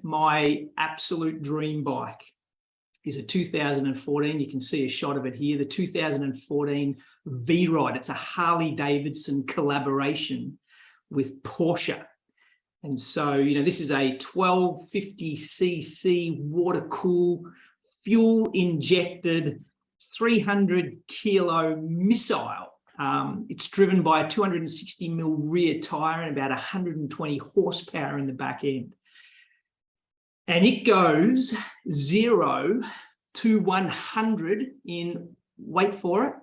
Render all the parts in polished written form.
my absolute dream bike is a 2014. You can see a shot of it here, the 2014 V-Ride. It's a Harley-Davidson collaboration with Porsche. And so, this is a 1250cc water-cooled, fuel-injected, 300-kilo missile. It's driven by a 260mm rear tyre and about 120 horsepower in the back end. And it goes 0 to 100 in, wait for it,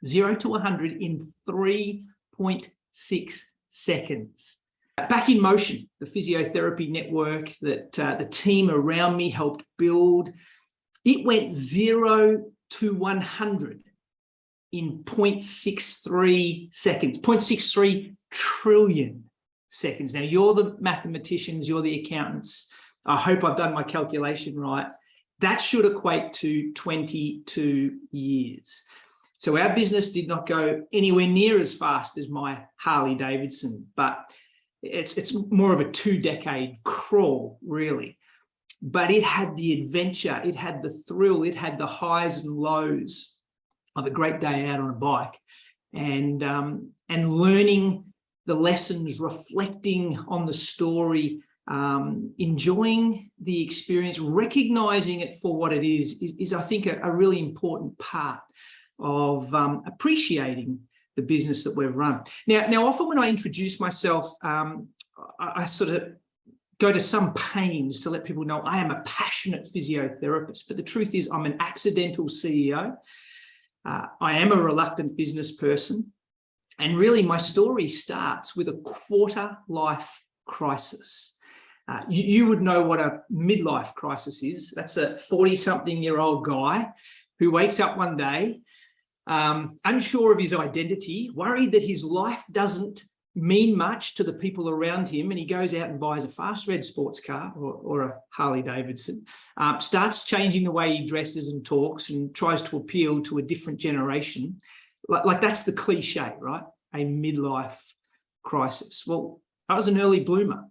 0 to 100 in 3.6 seconds. Back in Motion, the physiotherapy network that the team around me helped build, it went 0 to 100 in 0.63 seconds, 0.63 trillion seconds. Now, you're the mathematicians, you're the accountants. I hope I've done my calculation right. That should equate to 22 years. So our business did not go anywhere near as fast as my Harley-Davidson, but it's more of a 2-decade crawl, really. But it had the adventure, it had the thrill, it had the highs and lows of a great day out on a bike, and learning the lessons, reflecting on the story, enjoying the experience, recognizing it for what it is I think a really important part of appreciating the business that we've run. Now, often when I introduce myself, I sort of go to some pains to let people know I am a passionate physiotherapist, but the truth is I'm an accidental CEO. I am a reluctant business person, and really my story starts with a quarter-life crisis. You would know what a midlife crisis is. That's a 40-something-year-old guy who wakes up one day, unsure of his identity, worried that his life doesn't mean much to the people around him, and he goes out and buys a fast red sports car or a Harley-Davidson, starts changing the way he dresses and talks and tries to appeal to a different generation. Like that's the cliche, right? A midlife crisis. Well, I was an early bloomer.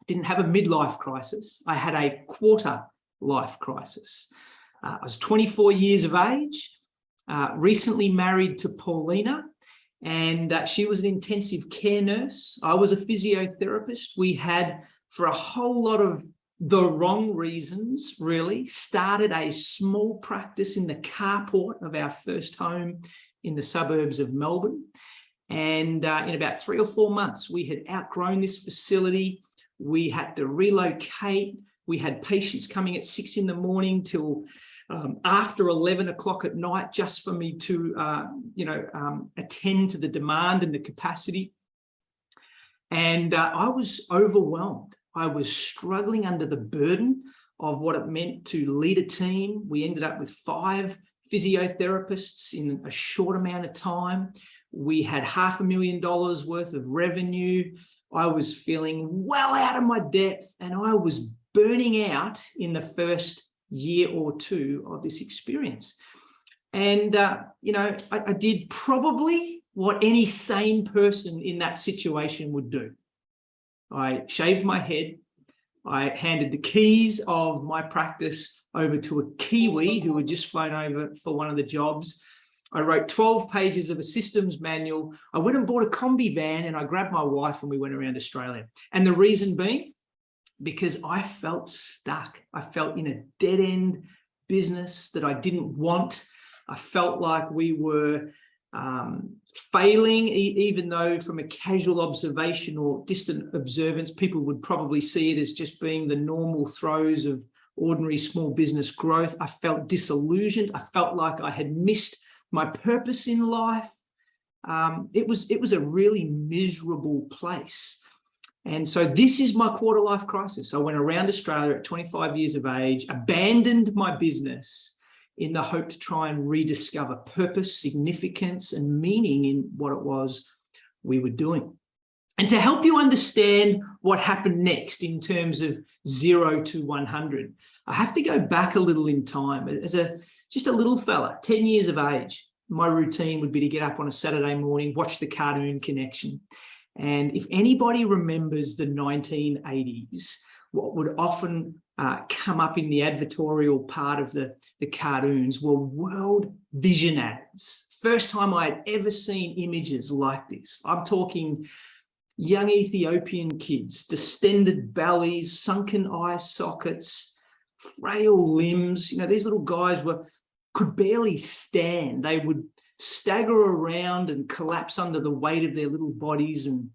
Didn't have a midlife crisis. I had a quarter-life crisis. I was 24 years of age, recently married to Paulina, and she was an intensive care nurse. I was a physiotherapist. We had, for a whole lot of the wrong reasons, really, started a small practice in the carport of our first home in the suburbs of Melbourne. And in about 3 or 4 months, we had outgrown this facility. We had to relocate. We had patients coming at 6 in the morning till after 11 o'clock at night, just for me to, attend to the demand and the capacity. And I was overwhelmed. I was struggling under the burden of what it meant to lead a team. We ended up with 5 physiotherapists in a short amount of time. We had $500,000 worth of revenue. I was feeling well out of my depth, and I was burning out in the first year or 2 of this experience. And, I did probably what any sane person in that situation would do. I shaved my head. I handed the keys of my practice over to a Kiwi who had just flown over for one of the jobs. I wrote 12 pages of a systems manual. I went and bought a combi van, and I grabbed my wife and we went around Australia. And the reason being, because I felt stuck. I felt in a dead-end business that I didn't want. I felt like we were failing, even though from a casual observation or distant observance, people would probably see it as just being the normal throes of ordinary small business growth. I felt disillusioned. I felt like I had missed my purpose in life. It was a really miserable place. And so this is my quarter-life crisis. I went around Australia at 25 years of age, abandoned my business in the hope to try and rediscover purpose, significance, and meaning in what it was we were doing. And to help you understand what happened next in terms of 0 to 100, I have to go back a little in time. As just a little fella, 10 years of age, my routine would be to get up on a Saturday morning, watch the Cartoon Connection. And if anybody remembers the 1980s, what would often come up in the advertorial part of the cartoons were World Vision ads. First time I had ever seen images like this. I'm talking young Ethiopian kids, distended bellies, sunken eye sockets, frail limbs. You know, these little guys could barely stand. They would stagger around and collapse under the weight of their little bodies, and,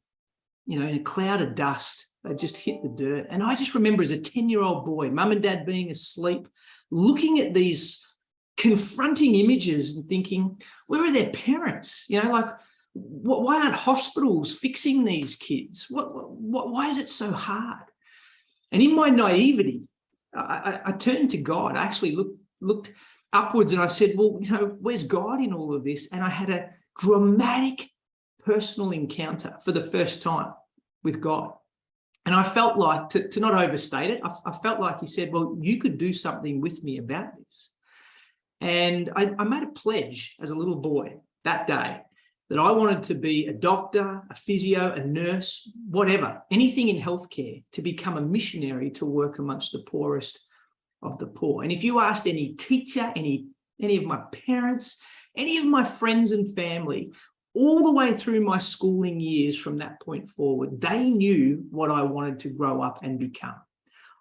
you know, in a cloud of dust, they just hit the dirt. And I just remember as a 10-year-old boy, mum and dad being asleep, looking at these confronting images and thinking, where are their parents? You know, like, why aren't hospitals fixing these kids? Why is it so hard? And in my naivety, I turned to God. I actually looked upwards and I said, well, you know, where's God in all of this? And I had a dramatic personal encounter for the first time with God. And I felt like, to not overstate it, I felt like he said, well, you could do something with me about this. And I made a pledge as a little boy that day that I wanted to be a doctor, a physio, a nurse, whatever, anything in healthcare, to become a missionary to work amongst the poorest of the poor. And if you asked any teacher, any of my parents, any of my friends and family, all the way through my schooling years from that point forward, they knew what I wanted to grow up and become.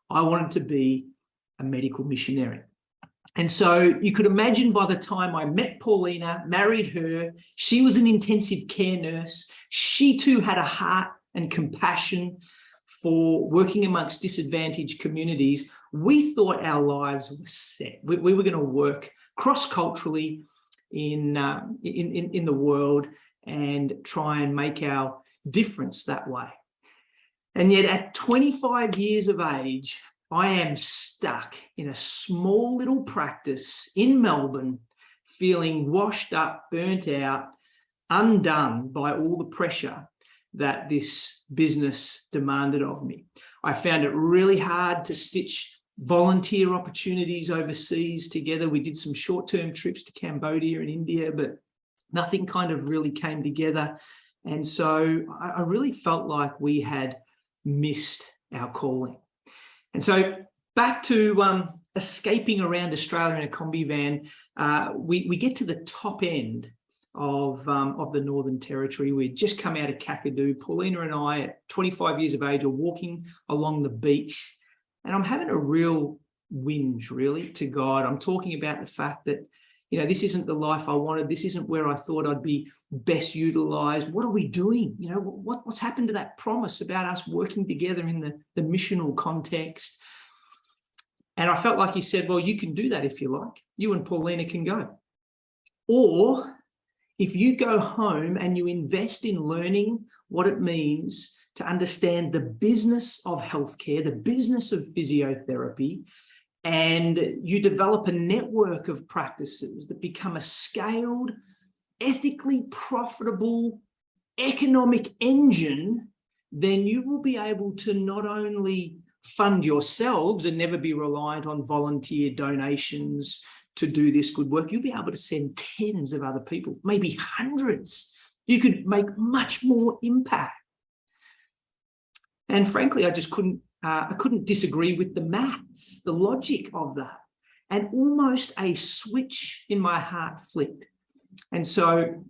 I wanted to be a medical missionary. And so you could imagine by the time I met Paulina, married her, she was an intensive care nurse. She too had a heart and compassion for working amongst disadvantaged communities. We thought our lives were set. We were going to work cross-culturally in the world and try and make our difference that way. And yet at 25 years of age, I am stuck in a small little practice in Melbourne, feeling washed up, burnt out, undone by all the pressure that this business demanded of me. I found it really hard to stitch volunteer opportunities overseas together. We did some short-term trips to Cambodia and India, but nothing kind of really came together. And so I really felt like we had missed our calling. And so back to escaping around Australia in a combi van, we get to the top end of the Northern Territory. We'd just come out of Kakadu. Paulina and I, at 25 years of age, are walking along the beach, and I'm having a real whinge, really, to God. I'm talking about the fact that, you know, this isn't the life I wanted. This isn't where I thought I'd be best utilised. What are we doing? You know, what's happened to that promise about us working together in the missional context? And I felt like he said, well, you can do that if you like. You and Paulina can go. Or if you go home and you invest in learning what it means to understand the business of healthcare, the business of physiotherapy, and you develop a network of practices that become a scaled, ethically profitable economic engine, then you will be able to not only fund yourselves and never be reliant on volunteer donations to do this good work, you'll be able to send tens of other people, maybe hundreds. You could make much more impact. And frankly, I just couldn't disagree with the maths, the logic of that. And almost a switch in my heart flicked. And so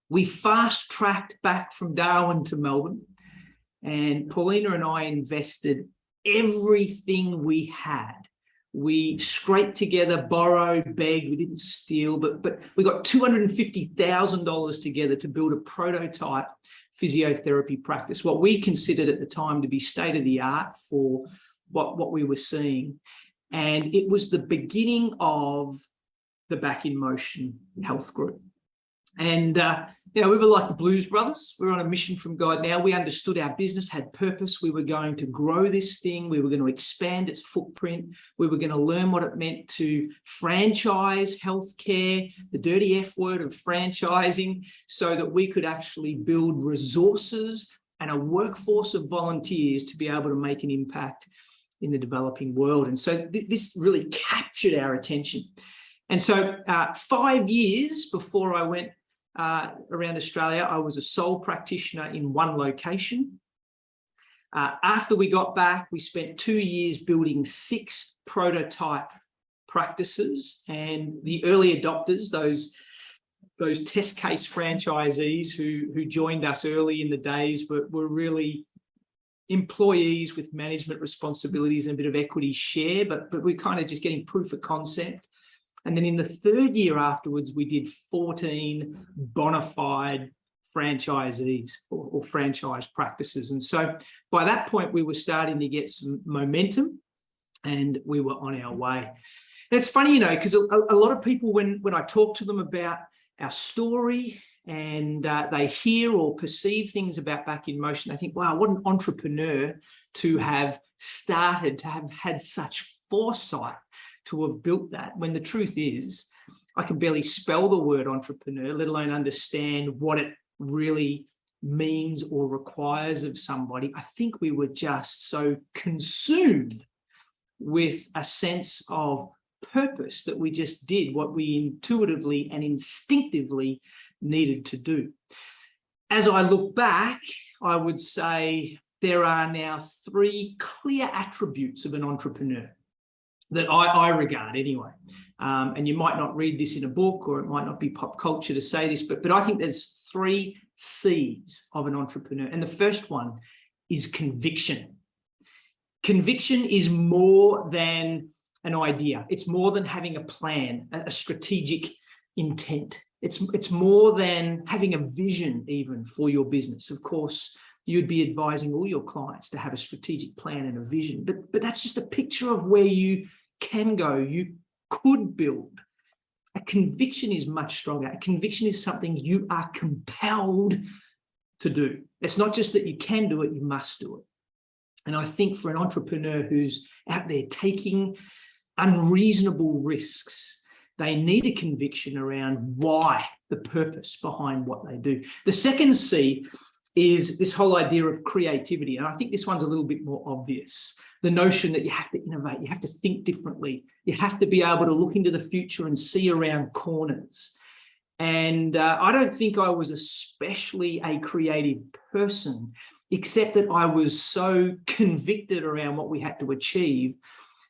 we fast-tracked back from Darwin to Melbourne, and Paulina and I invested everything we had. We scraped together, borrowed, begged, we didn't steal, but we got $250,000 together to build a prototype physiotherapy practice, what we considered at the time to be state-of-the-art for what we were seeing. And it was the beginning of the Back in Motion Health Group. And, you know, we were like the Blues Brothers. We were on a mission from God. Now we understood our business had purpose. We were going to grow this thing. We were going to expand its footprint. We were going to learn what it meant to franchise healthcare, the dirty F word of franchising, so that we could actually build resources and a workforce of volunteers to be able to make an impact in the developing world. And so this really captured our attention. And so 5 years before I went around Australia. I was a sole practitioner in one location. After we got back, we spent 2 years building 6 prototype practices, and the early adopters, those test case franchisees who joined us early in the days were really employees with management responsibilities and a bit of equity share, but we're kind of just getting proof of concept. And then in the 3rd year afterwards, we did 14 bona fide franchisees or franchise practices. And so by that point, we were starting to get some momentum and we were on our way. And it's funny, because a lot of people, when I talk to them about our story and they hear or perceive things about Back in Motion, they think, wow, what an entrepreneur to have started, to have had such foresight to have built that, when the truth is, I can barely spell the word entrepreneur, let alone understand what it really means or requires of somebody. I think we were just so consumed with a sense of purpose that we just did what we intuitively and instinctively needed to do. As I look back, I would say there are now 3 clear attributes of an entrepreneur that I regard anyway. And you might not read this in a book, or it might not be pop culture to say this, but I think there's 3 C's of an entrepreneur. And the first one is conviction. Conviction is more than an idea. It's more than having a plan, a strategic intent. It's more than having a vision even for your business. Of course, you'd be advising all your clients to have a strategic plan and a vision, but that's just a picture of where you can go, you could build. A conviction is much stronger. A conviction is something you are compelled to do. It's not just that you can do it, you must do it. And I think for an entrepreneur who's out there taking unreasonable risks, they need a conviction around why, the purpose behind what they do. The second C is this whole idea of creativity. And I think this one's a little bit more obvious. The notion that you have to innovate, you have to think differently, you have to be able to look into the future and see around corners. And I don't think I was especially a creative person, except that I was so convicted around what we had to achieve.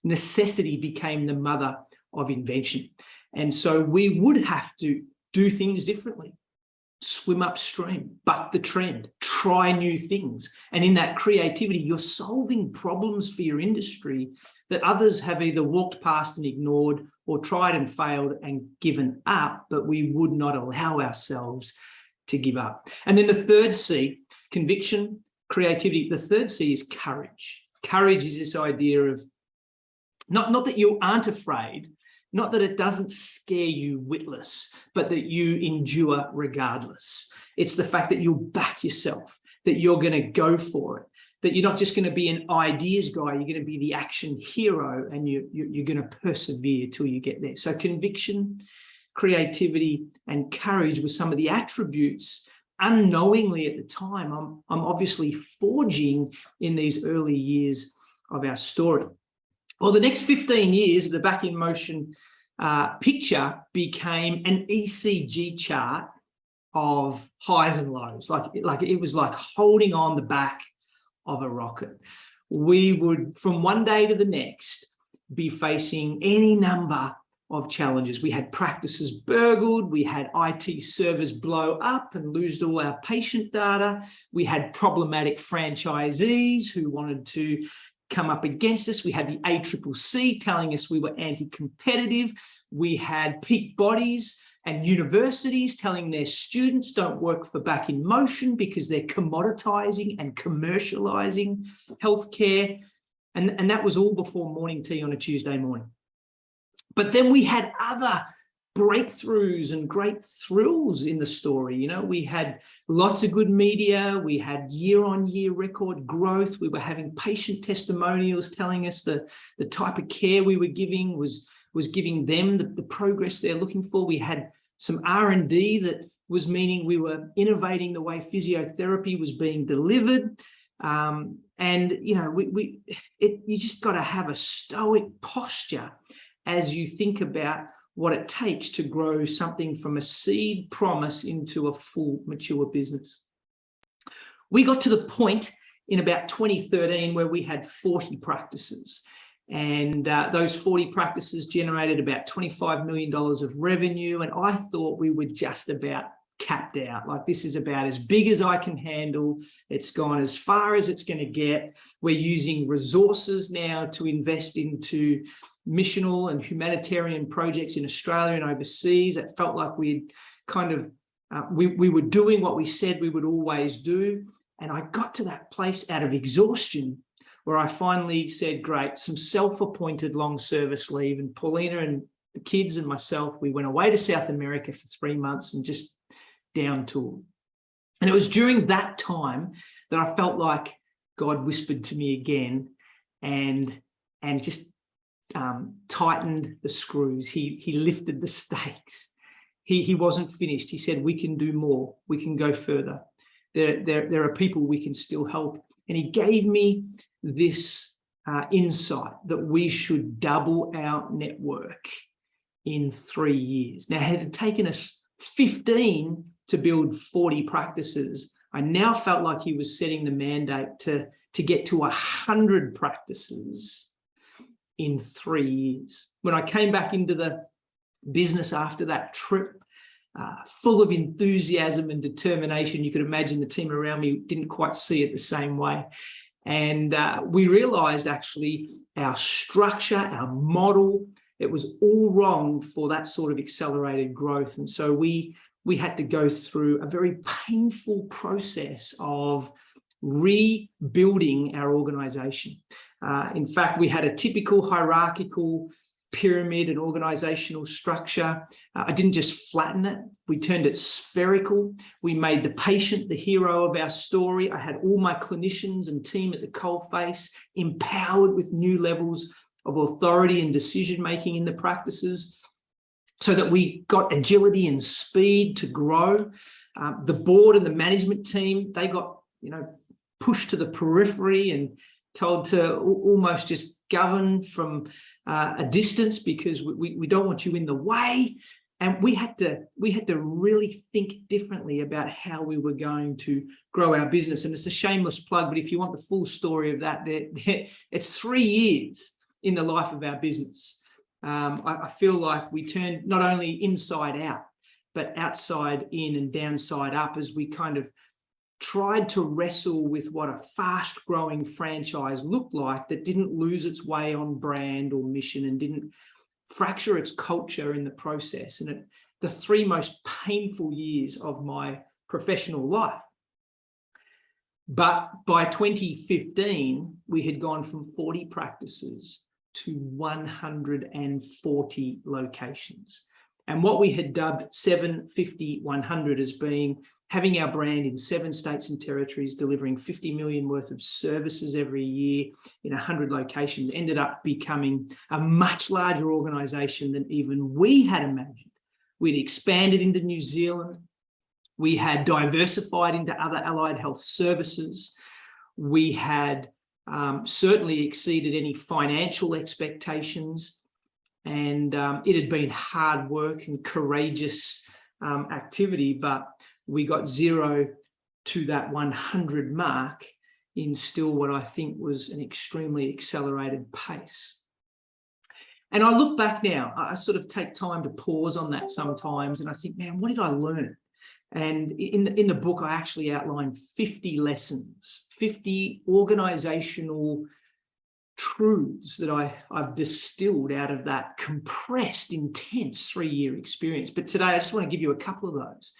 Necessity became the mother of invention. And so we would have to do things differently. Swim upstream, buck the trend, try new things. And in that creativity, you're solving problems for your industry that others have either walked past and ignored or tried and failed and given up, but we would not allow ourselves to give up. And then the third C, conviction, creativity. The third C is courage. Courage is this idea of not that you aren't afraid, not that it doesn't scare you witless, but that you endure regardless. It's the fact that you'll back yourself, that you're going to go for it, that you're not just going to be an ideas guy, you're going to be the action hero, and you're going to persevere till you get there. So conviction, creativity, and courage were some of the attributes unknowingly at the time I'm obviously forging in these early years of our story. Well, the next 15 years of the Back in Motion picture became an ECG chart of highs and lows. Like it was like holding on the back of a rocket. We would, from one day to the next, be facing any number of challenges. We had practices burgled, we had IT servers blow up and lose all our patient data. We had problematic franchisees who wanted to come up against us. We had the ACCC telling us we were anti-competitive. We had peak bodies and universities telling their students don't work for Back in Motion because they're commoditizing and commercializing healthcare. And that was all before morning tea on a Tuesday morning. But then we had other breakthroughs and great thrills in the story. You know, we had lots of good media. We had year-on-year record growth. We were having patient testimonials telling us the type of care we were giving was giving them the progress they're looking for. We had some R&D that was meaning we were innovating the way physiotherapy was being delivered. And, you know, you just got to have a stoic posture as you think about what it takes to grow something from a seed promise into a full mature business. We got to the point in about 2013 where we had 40 practices, and those 40 practices generated about $25 million of revenue. And I thought we were just about capped out. Like, this is about as big as I can handle. It's gone as far as it's going to get. We're using resources now to invest into missional and humanitarian projects in Australia and overseas. It felt like we'd kind of, we were doing what we said we would always do. And I got to that place out of exhaustion where I finally said, great, some self-appointed long service leave. And Paulina and the kids and myself, we went away to South America for 3 months and just down toured. And it was during that time that I felt like God whispered to me again and just tightened the screws. He lifted the stakes. He wasn't finished. He said, we can do more. We can go further. There are people we can still help. And he gave me this insight that we should double our network in 3 years. Now, it had taken us 15 to build 40 practices. I now felt like he was setting the mandate to get to 100 practices in 3 years. When I came back into the business after that trip, full of enthusiasm and determination, you could imagine the team around me didn't quite see it the same way. And we realized actually our structure, our model, it was all wrong for that sort of accelerated growth. And so we had to go through a very painful process of rebuilding our organization. In fact, we had a typical hierarchical pyramid and organizational structure. I didn't just flatten it. We turned it spherical. We made the patient the hero of our story. I had all my clinicians and team at the coalface empowered with new levels of authority and decision-making in the practices so that we got agility and speed to grow. The board and the management team, they got, pushed to the periphery and told to almost just govern from a distance because we don't want you in the way. And we had to really think differently about how we were going to grow our business. And it's a shameless plug, but if you want the full story of that, it's 3 years in the life of our business. I feel like we turned not only inside out, but outside in and downside up as we kind of tried to wrestle with what a fast-growing franchise looked like that didn't lose its way on brand or mission and didn't fracture its culture in the process. And the 3 most painful years of my professional life. But by 2015, we had gone from 40 practices to 140 locations. And what we had dubbed 750-100 as being having our brand in 7 states and territories, delivering 50 million worth of services every year in 100 locations, ended up becoming a much larger organization than even we had imagined. We'd expanded into New Zealand. We had diversified into other allied health services. We had certainly exceeded any financial expectations. And it had been hard work and courageous activity, but we got 0 to that 100 mark in still what I think was an extremely accelerated pace. And I look back now, I sort of take time to pause on that sometimes, and I think, man, what did I learn? And in the book, I actually outlined 50 lessons, 50 organizational truths that I've distilled out of that compressed, intense 3-year experience. But today, I just want to give you a couple of those.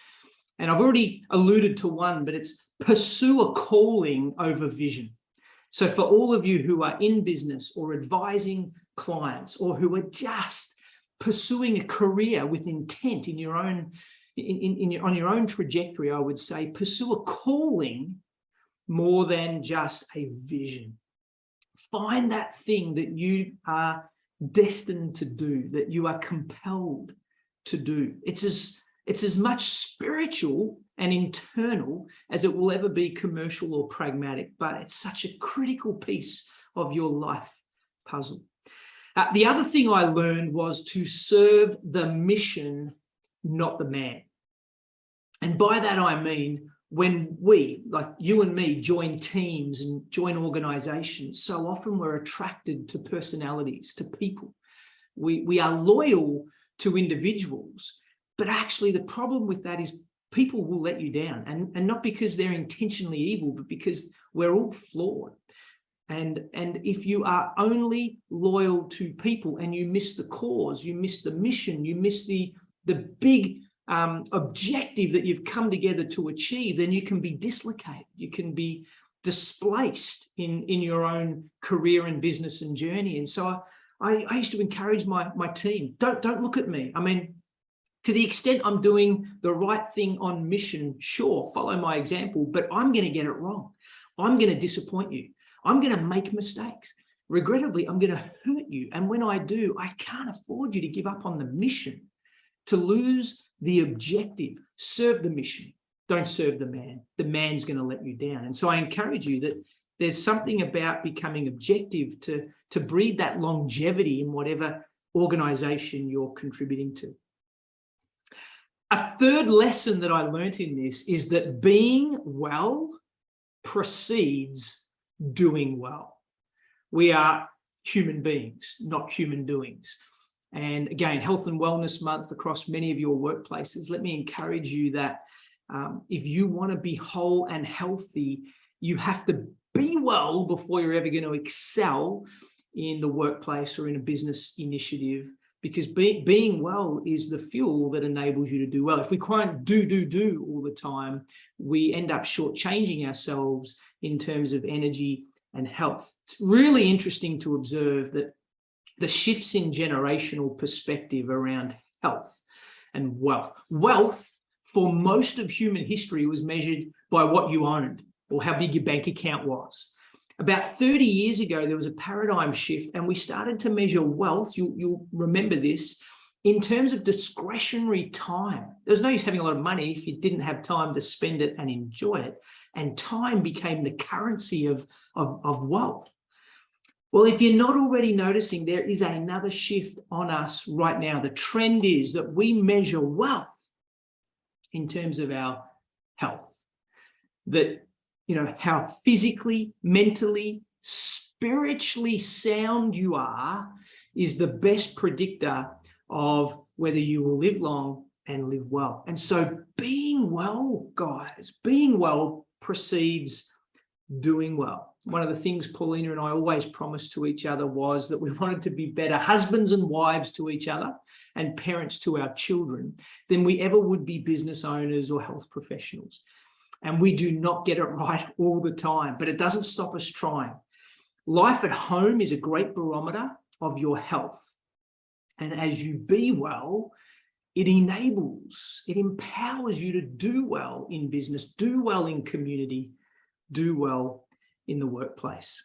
And I've already alluded to one, but it's pursue a calling over vision. So for all of you who are in business or advising clients or who are just pursuing a career with intent in your own, on your own trajectory, I would say pursue a calling more than just a vision. Find that thing that you are destined to do, that you are compelled to do. It's as much spiritual and internal as it will ever be commercial or pragmatic, but it's such a critical piece of your life puzzle. The other thing I learned was to serve the mission, not the man. And by that, I mean, when we, like you and me, join teams and join organizations, so often we're attracted to personalities, to people. We are loyal to individuals, but actually the problem with that is people will let you down, and not because they're intentionally evil, but because we're all flawed. And if you are only loyal to people and you miss the cause, you miss the mission, you miss the big objective that you've come together to achieve, then you can be dislocated. You can be displaced in your own career and business and journey. And so I used to encourage my team, don't look at me. I mean, to the extent I'm doing the right thing on mission, sure, follow my example, but I'm going to get it wrong. I'm going to disappoint you. I'm going to make mistakes. Regrettably, I'm going to hurt you. And when I do, I can't afford you to give up on the mission, to lose the objective. Serve the mission. Don't serve the man. The man's going to let you down. And so I encourage you that there's something about becoming objective to breed that longevity in whatever organization you're contributing to. A third lesson that I learned in this is that being well precedes doing well. We are human beings, not human doings. And again, Health and Wellness Month across many of your workplaces, let me encourage you that if you want to be whole and healthy, you have to be well before you're ever going to excel in the workplace or in a business initiative, because being well is the fuel that enables you to do well. If we can't do all the time, we end up shortchanging ourselves in terms of energy and health. It's really interesting to observe that the shifts in generational perspective around health and wealth. Wealth, for most of human history, was measured by what you owned or how big your bank account was. About 30 years ago, there was a paradigm shift, and we started to measure wealth, you'll remember this, in terms of discretionary time. There was no use having a lot of money if you didn't have time to spend it and enjoy it. And time became the currency of wealth. Well, if you're not already noticing, there is another shift on us right now. The trend is that we measure wealth in terms of our health. That, how physically, mentally, spiritually sound you are is the best predictor of whether you will live long and live well. And so being well, guys, being well precedes doing well. One of the things Paulina and I always promised to each other was that we wanted to be better husbands and wives to each other and parents to our children than we ever would be business owners or health professionals. And we do not get it right all the time, but it doesn't stop us trying. Life at home is a great barometer of your health. And as you be well, it empowers you to do well in business, do well in community, do well in the workplace.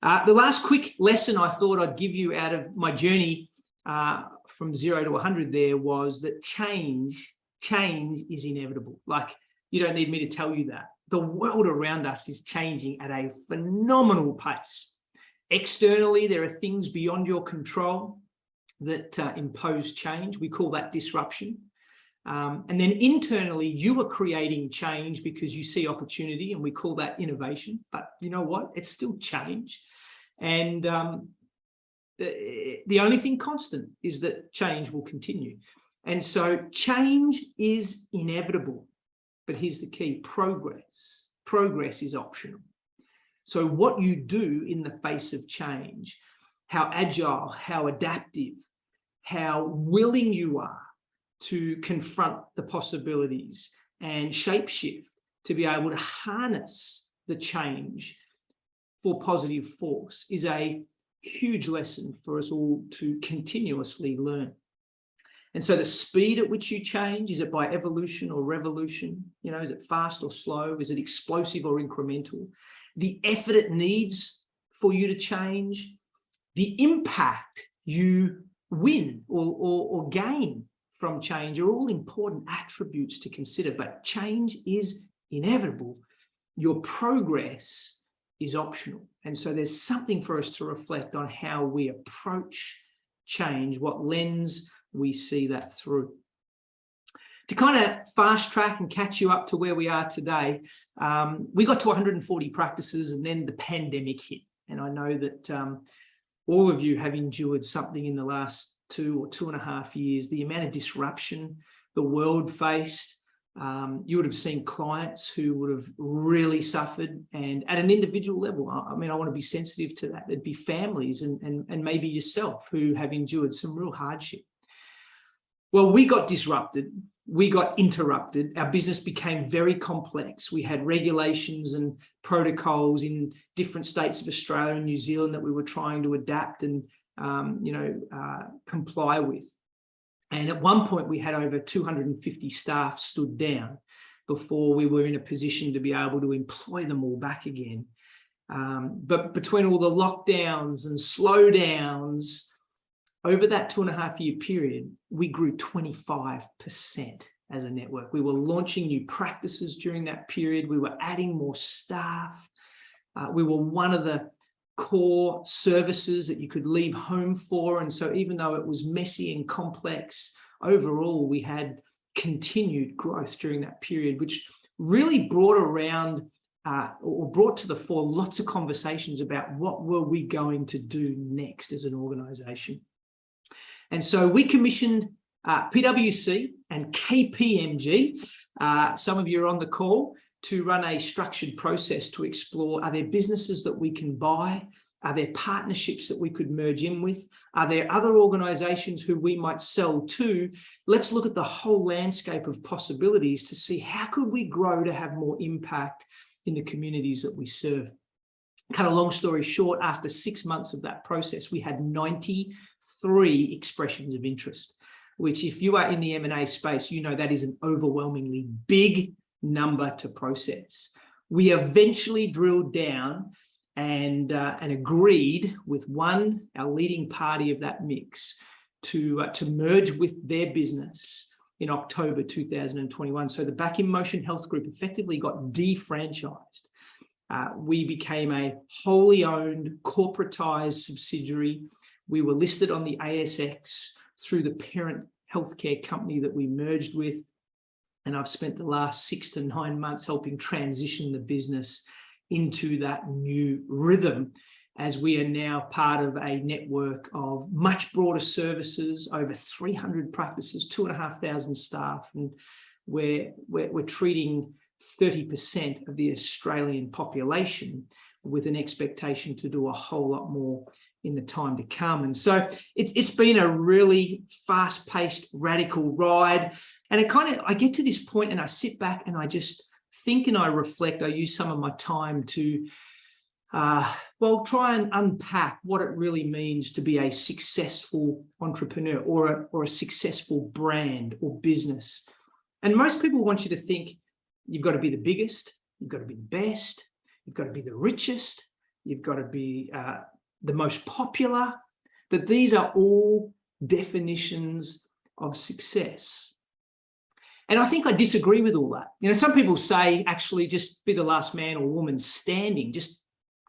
The last quick lesson I thought I'd give you out of my journey from 0 to 100 there was that change is inevitable. Like, you don't need me to tell you that. The world around us is changing at a phenomenal pace. Externally, there are things beyond your control that impose change. We call that disruption. And then internally, you are creating change because you see opportunity, and we call that innovation. But you know what? It's still change. And the only thing constant is that change will continue. And so change is inevitable. But here's the key: progress. Progress is optional. So what you do in the face of change, how agile, how adaptive, how willing you are to confront the possibilities and shapeshift to be able to harness the change for positive force is a huge lesson for us all to continuously learn. And so the speed at which you change, is it by evolution or revolution? Is it fast or slow? Is it explosive or incremental? The effort it needs for you to change, the impact you win or gain from change are all important attributes to consider, but change is inevitable. Your progress is optional. And so there's something for us to reflect on how we approach change, what lens we see that through. To kind of fast track and catch you up to where we are today, we got to 140 practices and then the pandemic hit. And I know that all of you have endured something in the last 2 or 2.5 years. The amount of disruption the world faced, you would have seen clients who would have really suffered, and at an individual level, I mean, I want to be sensitive to that. There'd be families and maybe yourself who have endured some real hardship. Well, we got disrupted. We got interrupted. Our business became very complex. We had regulations and protocols in different states of Australia and New Zealand that we were trying to adapt and comply with. And at one point, we had over 250 staff stood down before we were in a position to be able to employ them all back again. But between all the lockdowns and slowdowns, over that 2.5-year period, we grew 25% as a network. We were launching new practices during that period. We were adding more staff. We were one of the core services that you could leave home for. And so even though it was messy and complex, overall, we had continued growth during that period, which really brought around or brought to the fore lots of conversations about what were we going to do next as an organization. And so we commissioned PwC and KPMG, some of you are on the call, to run a structured process to explore, are there businesses that we can buy? Are there partnerships that we could merge in with? Are there other organizations who we might sell to? Let's look at the whole landscape of possibilities to see how could we grow to have more impact in the communities that we serve. Cut a long story short, after 6 months of that process, we had 93 expressions of interest, which if you are in the M&A space, you know that is an overwhelmingly big number to process. We eventually drilled down and agreed with our leading party of that mix, to merge with their business in October 2021. So the Back in Motion Health Group effectively got defranchised. We became a wholly owned, corporatized subsidiary. We were listed on the ASX through the parent healthcare company that we merged with. And I've spent the last 6 to 9 months helping transition the business into that new rhythm, as we are now part of a network of much broader services, over 300 practices, 2,500 staff, and we're treating 30% of the Australian population with an expectation to do a whole lot more in the time to come. And so it's been a really fast-paced, radical ride. And I get to this point and I sit back and I just think and I reflect. I use some of my time to, try and unpack what it really means to be a successful entrepreneur or a successful brand or business. And most people want you to think you've got to be the biggest, you've got to be the best, you've got to be the richest, you've got to be the most popular, that these are all definitions of success. And I think I disagree with all that. You know, some people say, actually, just be the last man or woman standing, just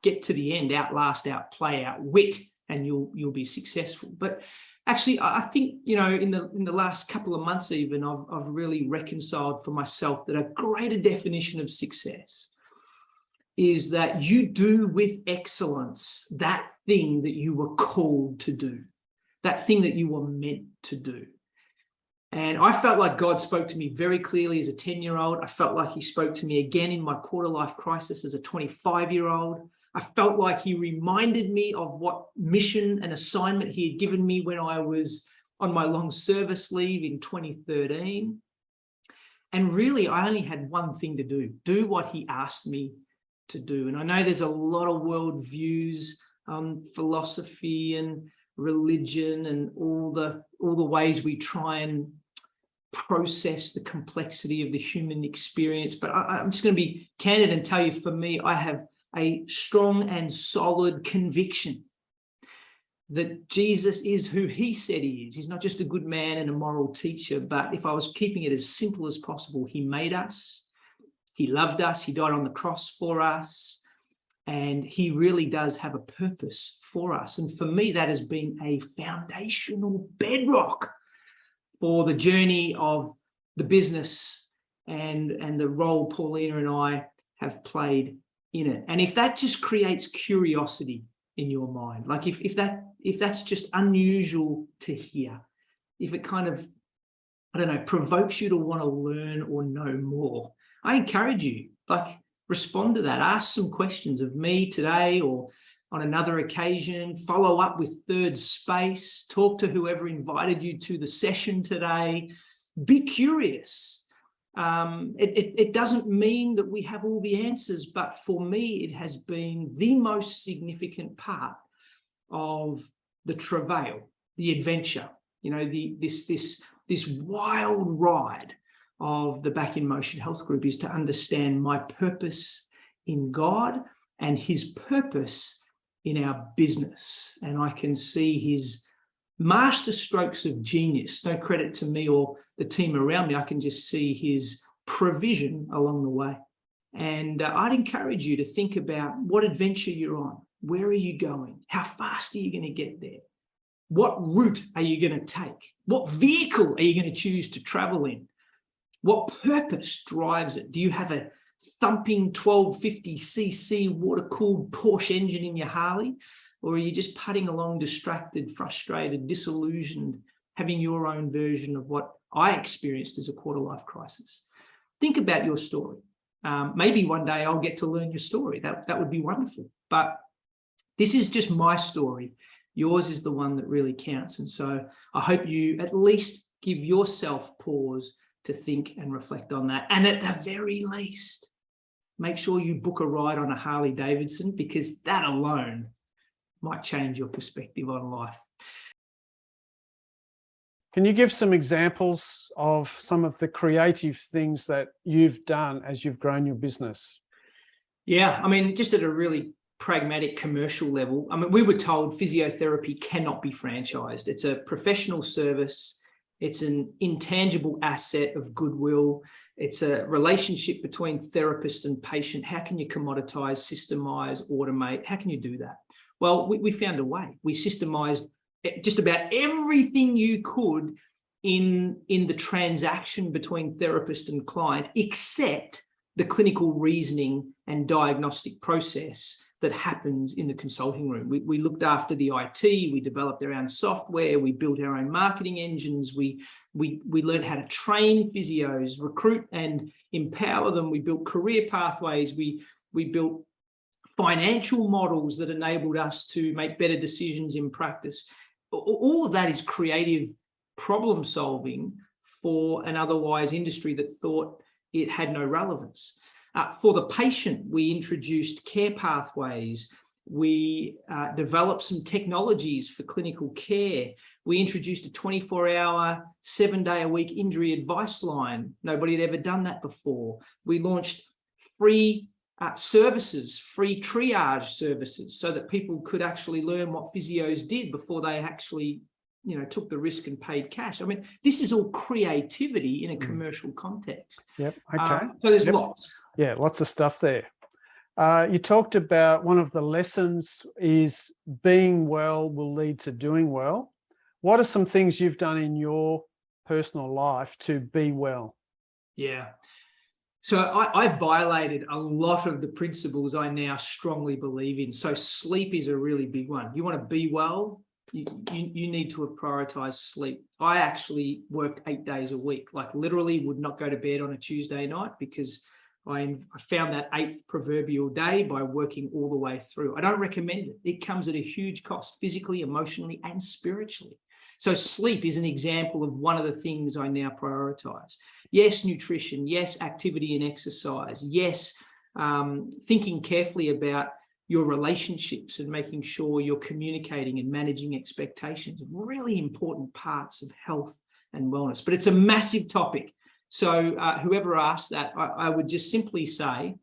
get to the end, outlast, outplay, outwit, and you'll be successful. But actually, I think, you know, in the last couple of months even, I've really reconciled for myself that a greater definition of success is that you do with excellence that thing that you were called to do, that thing that you were meant to do. And I felt like God spoke to me very clearly as a 10-year-old. I felt like he spoke to me again in my quarter-life crisis as a 25-year-old. I felt like he reminded me of what mission and assignment he had given me when I was on my long service leave in 2013. And really, I only had one thing to do what he asked me to do. And I know there's a lot of world views on philosophy and religion and all the ways we try and process the complexity of the human experience. But I'm just going to be candid and tell you, for me, I have a strong and solid conviction that Jesus is who he said he is. He's not just a good man and a moral teacher, but if I was keeping it as simple as possible, he made us, he loved us, he died on the cross for us, And he really does have a purpose for us. And for me, that has been a foundational bedrock for the journey of the business and the role Paulina and I have played in it. And if that just creates curiosity in your mind, like if that's just unusual to hear, if it kind of, I don't know, provokes you to want to learn or know more, I encourage you, like, respond to that. Ask some questions of me today or on another occasion. Follow up with Third Space. Talk to whoever invited you to the session today. Be curious. It doesn't mean that we have all the answers, but for me, it has been the most significant part of the travail, the adventure, you know, this wild ride of the Back in Motion Health Group, is to understand my purpose in God and his purpose in our business. And I can see his master strokes of genius. No credit to me or the team around me. I can just see his provision along the way. And I'd encourage you to think about what adventure you're on. Where are you going? How fast are you going to get there? What route are you going to take? What vehicle are you going to choose to travel in? What purpose drives it? Do you have a thumping 1250cc water-cooled Porsche engine in your Harley? Or are you just putting along distracted, frustrated, disillusioned, having your own version of what I experienced as a quarter-life crisis? Think about your story. Maybe one day I'll get to learn your story. That would be wonderful. But this is just my story. Yours is the one that really counts. And so I hope you at least give yourself pause to think and reflect on that. And at the very least, make sure you book a ride on a Harley Davidson, because that alone might change your perspective on life. Can you give some examples of some of the creative things that you've done as you've grown your business? Yeah, I mean, just at a really pragmatic commercial level, I mean, we were told physiotherapy cannot be franchised. It's a professional service. It's an intangible asset of goodwill. It's a relationship between therapist and patient. How can you commoditize, systemize, automate? How can you do that? Well, we found a way. We systemized just about everything you could in the transaction between therapist and client, except the clinical reasoning and diagnostic process that happens in the consulting room. We looked after the IT, we developed our own software, we built our own marketing engines, we learned how to train physios, recruit and empower them, we built career pathways, we built financial models that enabled us to make better decisions in practice. All of that is creative problem solving for an otherwise industry that thought it had no relevance. For the patient, we introduced care pathways. We developed some technologies for clinical care. We introduced a 24-hour, 7-day-a-week injury advice line. Nobody had ever done that before. We launched free services, free triage services, so that people could actually learn what physios did before they actually, you know, took the risk and paid cash. I mean, this is all creativity in a commercial context. Yep. Okay. So there's lots. Yeah, lots of stuff there. You talked about one of the lessons is being well will lead to doing well. What are some things you've done in your personal life to be well? Yeah. So I violated a lot of the principles I now strongly believe in. So sleep is a really big one. You want to be well, you need to prioritize sleep. I actually worked 8 days a week, like literally would not go to bed on a Tuesday night, because I found that 8th proverbial day by working all the way through. I don't recommend it. It comes at a huge cost, physically, emotionally, and spiritually. So sleep is an example of one of the things I now prioritize. Yes, nutrition. Yes, activity and exercise. Yes, thinking carefully about your relationships and making sure you're communicating and managing expectations. Really important parts of health and wellness. But it's a massive topic. So whoever asked that, I would just simply say,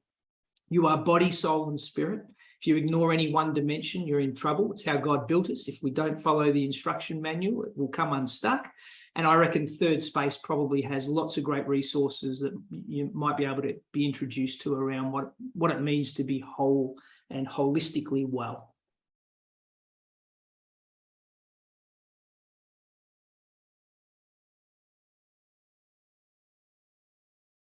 you are body, soul, and spirit. If you ignore any one dimension, you're in trouble. It's how God built us. If we don't follow the instruction manual, it will come unstuck. And I reckon Third Space probably has lots of great resources that you might be able to be introduced to around what it means to be whole and holistically well.